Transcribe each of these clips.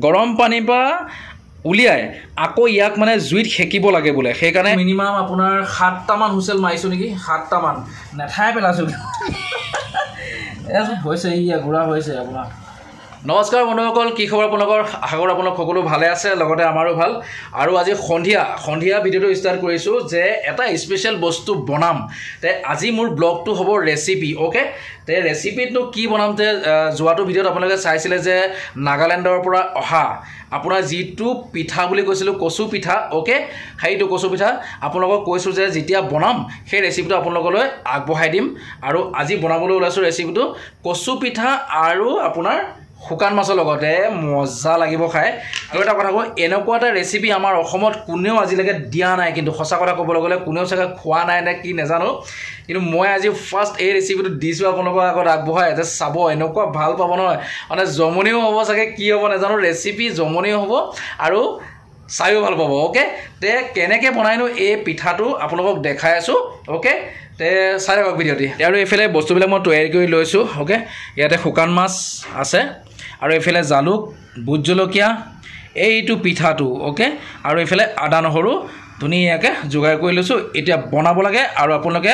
গৰম পানীৰ পৰা উলিয়াই আকৌ ইয়াক মানে জুইত সেকিব লাগে বোলে। সেইকাৰণে মিনিমাম আপোনাৰ 7টামান হুইচেল মাৰিছোঁ নেকি, 7টামান নেঠাই পেলাইছোঁ হৈছে ইয়া গুড়া হৈছে আপোনাৰ। নমস্কাৰ বন্ধুসকল, কি খবৰ আপোনালোকৰ? আশা কৰোঁ আপোনালোক সকলো ভালে আছে, লগতে আমাৰো ভাল। আৰু আজি সন্ধিয়া ভিডিঅ'টো ষ্টাৰ্ট কৰিছোঁ যে এটা স্পেচিয়েল বস্তু বনাম। তে আজি মোৰ ব্লগটো হ'ব ৰেচিপি, অ'কে। তে ৰেচিপিটো কি বনাম, তে যোৱাটো ভিডিঅ'ত আপোনালোকে চাইছিলে যে নাগালেণ্ডৰ পৰা অহা আপোনাৰ যিটো পিঠা বুলি কৈছিলোঁ কচু পিঠা, অ'কে। সেইটো কচু পিঠা আপোনালোকক কৈছোঁ যে যেতিয়া বনাম সেই ৰেচিপিটো আপোনালোকলৈ আগবঢ়াই দিম। আৰু আজি বনাবলৈ ওলাইছোঁ ৰেচিপিটো কচু পিঠা আৰু আপোনাৰ শুকান মাছৰ লগতে মজা লাগিব খাই। আৰু এটা কথা কওঁ, এনেকুৱা এটা ৰেচিপি আমাৰ অসমত কোনেও আজিলৈকে দিয়া নাই, কিন্তু সঁচা কথা ক'বলৈ গ'লে কোনেও চাগে খোৱা নাই নে কি নাজানো, কিন্তু মই আজি ফাৰ্ষ্ট এই ৰেচিপিটো দিছোঁ আপোনালোকৰ আগত আগবঢ়াই। যে চাব, এনেকুৱা ভাল পাব নহয়, মানে জমনিও হ'ব চাগে, কি হ'ব নাজানো, ৰেচিপি জমনিও হ'ব আৰু চাইও ভাল পাব, অ'কে। তে কেনেকৈ বনাইনো এই পিঠাটো আপোনালোকক দেখাই আছোঁ, অ'কে। তে চাই থাকক ভিডিঅ'টি। আৰু এইফালে বস্তুবিলাক মই তৈয়াৰী কৰি লৈছোঁ, অ'কে। ইয়াতে শুকান মাছ আছে আৰু এইফালে জালুক, ভোট জলকীয়া, এইটো পিঠাটো, অ'কে। আৰু এইফালে আদা নহৰু ধুনীয়াকৈ যোগাৰ কৰি লৈছোঁ। এতিয়া বনাব লাগে আৰু আপোনালোকে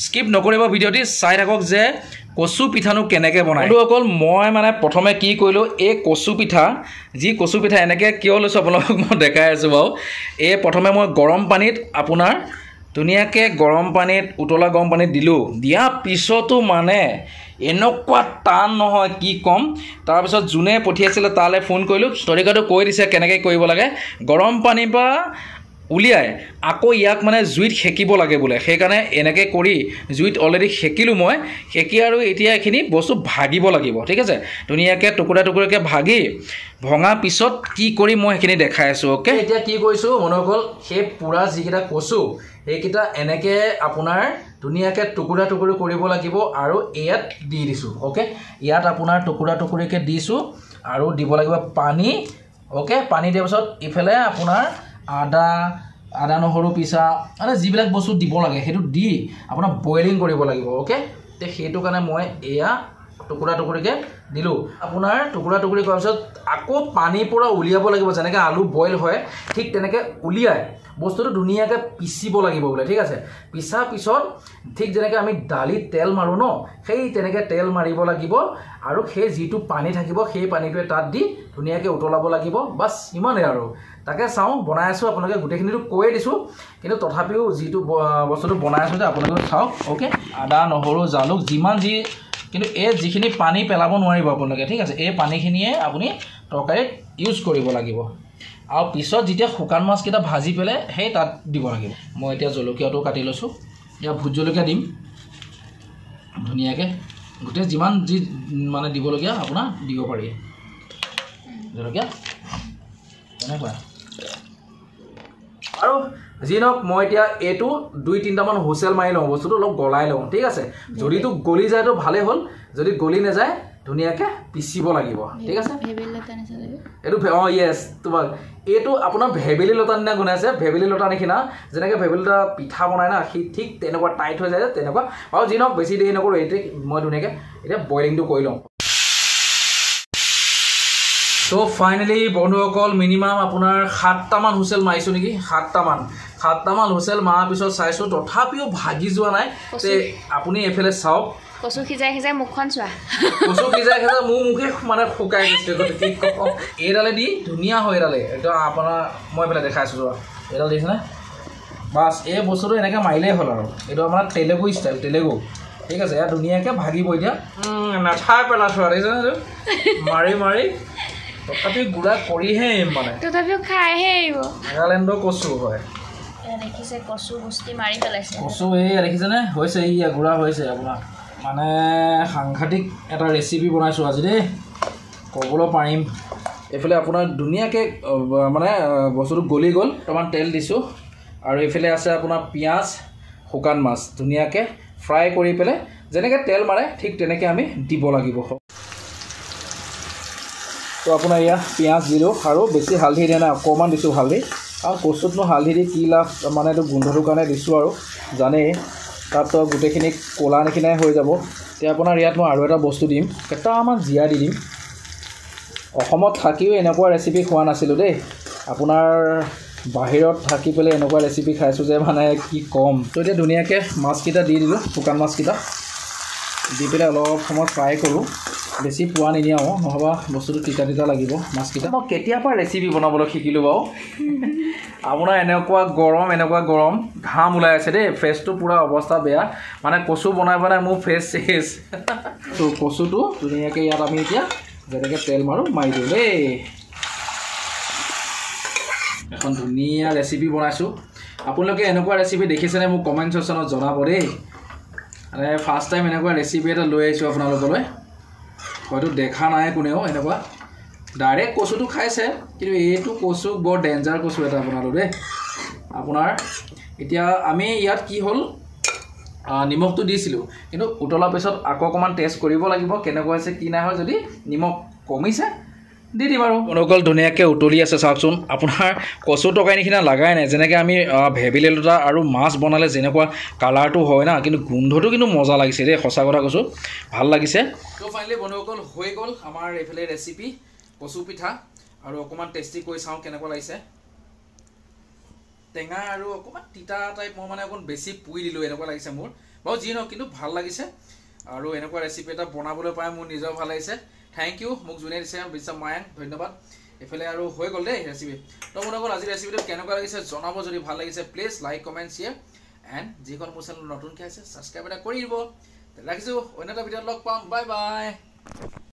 স্কিপ নকৰিব ভিডিঅ'টি, চাই থাকক যে কচু পিঠানো কেনেকৈ বনায়। বন্ধুসকল, মই মানে প্ৰথমে কি কৰিলোঁ, এই কচু পিঠা এনেকৈ কিয় লৈছোঁ আপোনালোকক মই দেখাই আছোঁ বাৰু। এই প্ৰথমে মই গৰম পানীত আপোনাৰ ধুনীয়াকৈ উতলা গৰম পানীত দিলোঁ। দিয়াৰ পিছতো মানে এনেকুৱা টান নহয় কি ক'ম। তাৰপিছত যোনে পঠিয়াইছিলে তালৈ ফোন কৰিলোঁ, তৰিকাটো কৈ দিছে কেনেকৈ কৰিব লাগে। গৰম পানীৰ পৰা উলিয়াই আকৌ ইয়াক মানে জুইত সেকিব লাগে বোলে। সেইকাৰণে এনেকৈ কৰি জুইত অলৰেডি সেকিলোঁ মই, সেকি আৰু এতিয়া এইখিনি বস্তু ভাগিব লাগিব, ঠিক আছে। ধুনীয়াকৈ টুকুৰাকৈ ভাগি ভঙা পিছত কি কৰি মই সেইখিনি দেখাই আছোঁ, অ'কে। এতিয়া কি কৰিছোঁ বন্ধুসকল, সেই পূৰা যিকেইটা কচু সেইকেইটা এনেকৈ আপোনাৰ ধুনীয়াকৈ টুকুৰা কৰিব লাগিব আৰু ইয়াত দি দিছোঁ, অ'কে। ইয়াত আপোনাৰ টুকুৰাকৈ দিছোঁ আৰু দিব লাগিব পানী, অ'কে। পানী দিয়াৰ পিছত ইফালে আপোনাৰ আদা নহৰু পিছা মানে যিবিলাক বস্তু দিব লাগে সেইটো দি আপোনাৰ বইলিং কৰিব লাগিব, অ'কে। তে সেইটো কাৰণে মই এয়া টুকুৰাকৈ দিলোঁ। আপোনাৰ টুকুৰা কৰাৰ পিছত আকৌ পানীৰ পৰা উলিয়াব লাগিব, যেনেকৈ আলু বইল হয় ঠিক তেনেকৈ উলিয়াই বস্তুটো ধুনীয়াকৈ পিচিব লাগিব বোলে, ঠিক আছে। পিছাৰ পিছত ঠিক যেনেকৈ আমি দালিত তেল মাৰোঁ ন, সেই তেনেকৈ তেল মাৰিব লাগিব আৰু সেই যিটো পানী থাকিব সেই পানীটোৱে তাত দি ধুনীয়াকৈ উতলাব লাগিব, বাছ ইমানেই আৰু। তাকে চাওঁ, বনাই আছোঁ, আপোনালোকে গোটেইখিনিতো কৈয়ে দিছোঁ, কিন্তু তথাপিও যিটো বস্তুটো বনাই আছোঁ যে আপোনালোকে চাওক, অ'কে। আদা নহৰু জালুক কিন্তু এই যিখিনি পানী পেলাব নোৱাৰিব আপোনালোকে, ঠিক আছে। এই পানীখিনিয়ে আপুনি তৰকাৰীত ইউজ কৰিব লাগিব। আৰু পিছত যেতিয়া শুকান মাছকেইটা ভাজি পেলাই সেই তাত দিব লাগিব। মই এতিয়া জলকীয়াটো কাটি লৈছোঁ, এতিয়া ভোট জলকীয়া দিম ধুনীয়াকৈ, গোটেই যিমান মানে দিবলগীয়া আপোনাৰ দিব পাৰি জলকীয়া এনেকুৱা। আৰু যি নহওক, মই এতিয়া এইটো 2-3টামান হুইচেল মাৰি লওঁ, বস্তুটো অলপ গলাই লওঁ, ঠিক আছে। যদিতো গলি যায়তো ভালেই হ'ল, যদি গলি নাযায় ধুনীয়াকৈ পিচিব লাগিব, ঠিক আছে। এইটো য়েছ, তোমাক এইটো আপোনাৰ ভেবেলী লতা নিচিনা গুণাইছে, ভেবেলী লতা নিচিনা, যেনেকৈ ভেবেলী লতা পিঠা বনায় না, সি ঠিক তেনেকুৱা টাইট হৈ যায় যে তেনেকুৱা। আৰু যি নহওক বেছি দেৰি নকৰোঁ, এইটোৱে মই ধুনীয়াকৈ এতিয়া বইলিংটো কৰি লওঁ। ত' ফাইনেলি বন্ধুসকল, মিনিমাম আপোনাৰ 7টামান হুইচেল মাৰিছোঁ নেকি, 7টামান হুইচেল মৰাৰ পিছত চাইছোঁ তথাপিও ভাগি যোৱা নাই। তে আপুনি এইফালে চাওক, কচু সিজাই মুখখন চোৱা, মোৰ মুখে মানে শুকাই গৈছে, কি কওঁ। এইডালে দি ধুনীয়া হয়, এইডালে একদম আপোনাৰ মই এইফালে দেখাইছোঁ যোৱা, এইডাল দেখিছেনে? বাছ এই বস্তুটো এনেকৈ মাৰিলেই হ'ল আৰু। এইটো আপোনাৰ তেলেগু ষ্টাইল, ঠিক আছে। ইয়াত ধুনীয়াকৈ ভাগিব এতিয়া, নাথাই পেলাইছোঁ আৰু দেখিছেনে, মাৰি তথাপি গুড়া কৰিহে আহিম, মানে তথাপিও খাইহে আহিব। নাগালেণ্ডৰ কচু হয়, দেখিছে কচু গুষ্টি মাৰি পেলাইছে। কচু এয়া দেখিছেনে, হৈছে ইয়া গুড়া হৈছে আপোনাৰ। মানে সাংঘাতিক এটা ৰেচিপি বনাইছোঁ আজি দেই, ক'বলৈ পাৰিম। এইফালে আপোনাৰ ধুনীয়াকৈ মানে বস্তুটো গলি গ'ল, অকণমান তেল দিছোঁ আৰু এইফালে আছে আপোনাৰ পিঁয়াজ, শুকান মাছ ধুনীয়াকৈ ফ্ৰাই কৰি পেলাই যেনেকৈ তেল মাৰে ঠিক তেনেকৈ আমি দিব লাগিব। তো আপোনাৰ এয়া পিঁয়াজ দিলোঁ আৰু বেছি হালধি দিয়া নাই, অকণমান দিছোঁ হালধি। আৰু কচুতনো হালধি দি কি লাভ, মানে এইটো গোন্ধটোৰ কাৰণে দিছোঁ আৰু জানেই, তাততো গোটেইখিনি ক'লা নিচিনাই হৈ যাব। এতিয়া আপোনাৰ ইয়াত মই আৰু এটা বস্তু দিম, কেইটামান জীয়া দি দিম, অসমত থাকিও এনেকুৱা ৰেচিপি খোৱা নাছিলোঁ দেই আপোনাৰ বাহিৰত থাকি পেলাই এনেকুৱা ৰেচিপি খাইছোঁ যে মানে কি ক'ম তো এতিয়া ধুনীয়াকৈ মাছকেইটা দি দিলোঁ শুকান মাছকেইটা দি পেলাই অলপ সময় ফ্ৰাই কৰোঁ বেছি পোৱা নিদিয়াওঁ নহ'বা বস্তুটো তিতা তিতা লাগিব মাছকেইটা মই কেতিয়াৰ পৰা ৰেচিপি বনাবলৈ শিকিলোঁ বাৰু আপোনাৰ এনেকুৱা গৰম ঘাম ওলাই আছে দেই ফেচটো পূৰা অৱস্থা বেয়া মানে কচু বনাই মোৰ ফেচ চেচ তো কচুটো ধুনীয়াকৈ ইয়াত আমি এতিয়া যেনেকৈ তেল মাৰি দিওঁ দেই এখন ধুনীয়া ৰেচিপি বনাইছোঁ আপোনালোকে এনেকুৱা ৰেচিপি দেখিছেনে মোক কমেণ্ট ছেকশ্যনত জনাব দেই মানে ফাৰ্ষ্ট টাইম এনেকুৱা ৰেচিপি এটা লৈ আহিছোঁ আপোনালোকলৈ হয়তো দেখা নাই কোনেও এনেকুৱা ডাইৰেক্ট কচুটো খাইছে কিন্তু এইটো কচু বৰ ডেঞ্জাৰ কচু এটা বনালোঁ দেই আপোনাৰ এতিয়া আমি ইয়াত কি হ'ল নিমখটো দিছিলোঁ কিন্তু উতলাৰ পিছত আকৌ অকণমান টেষ্ট কৰিব লাগিব কেনেকুৱা হৈছে কি নাই হয় যদি নিমখ কমিছে দি দিম আৰু বন্ধুসকল ধুনীয়াকৈ উতলি আছে চাওকচোন আপোনাৰ কচু তৰকাৰী নিচিনা লাগাই নাই যেনেকৈ আমি ভেবেলী লতা আৰু মাছ বনালে যেনেকুৱা কালাৰটো হয় না কিন্তু গোন্ধটো কিন্তু মজা লাগিছে দেই সঁচা কথা কৈছোঁ ভাল লাগিছে তো ফাইনেলি বন্ধুসকল হৈ গ'ল আমাৰ এইফালে ৰেচিপি কচু পিঠা আৰু অকণমান টেষ্টি কৰি চাওঁ কেনেকুৱা লাগিছে টেঙা আৰু অকণমান তিতা টাইপ মই মানে অকণ বেছি পুৰি দিলোঁ এনেকুৱা লাগিছে মোৰ বাৰু যি নহওক কিন্তু ভাল লাগিছে আৰু এনেকুৱা ৰেচিপি এটা বনাবলৈ পাই মোৰ নিজেও ভাল লাগিছে থেংক ইউ মোক যোনে দিছে বিশ্বাস মায়াং ধন্যবাদ এইফালে আৰু হৈ গ'ল দেই ৰেচিপি তো বন্ধুসকল আজি ৰেচিপিটো কেনেকুৱা লাগিছে জনাব যদি ভাল লাগিছে please like comment share and যিখন মোৰ চেনেল নতুনকৈ আছে ছাবস্ক্ৰাইব এটা কৰি দিব ৰাখিছোঁ অন্য এটা ভিডিঅ'ত লগ পাম বাই বাই